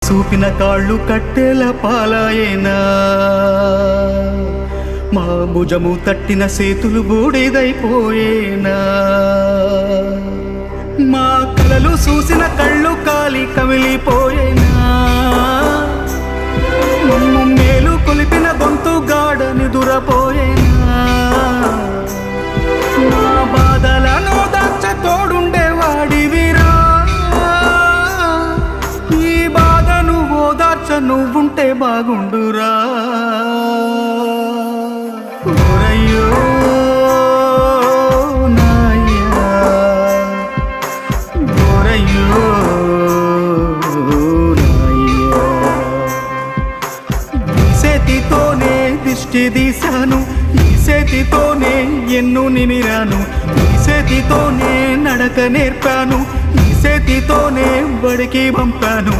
చూపిన కాళ్ళు కట్టెల పాలాయేనా, మా భుజము తట్టిన సేతులు బూడిదైపోయేనా, మా కలలు చూసిన కళ్ళు కాలి కమిలిపోయేనా, మమ్ము మేలు కొలిపిన గొంతు గాఢ నిదురపోయేనా, నా బాధలను దాచ తోడుండేవాడివిరా, ఈ బాధను ఓదార్చ నువ్వుంటే బాగుండురా. ఓరయ్యో నాయ్యా, ఓరయ్యో నాయ్యా, ఈ చేతితోనే దిష్టి తీశాను, ఈ చేతితోనే ఎన్ను నిమిరాను, ఈ చేతితోనే నడక నేర్పాను, ఈ చేతితోనే బడికి పంపాను,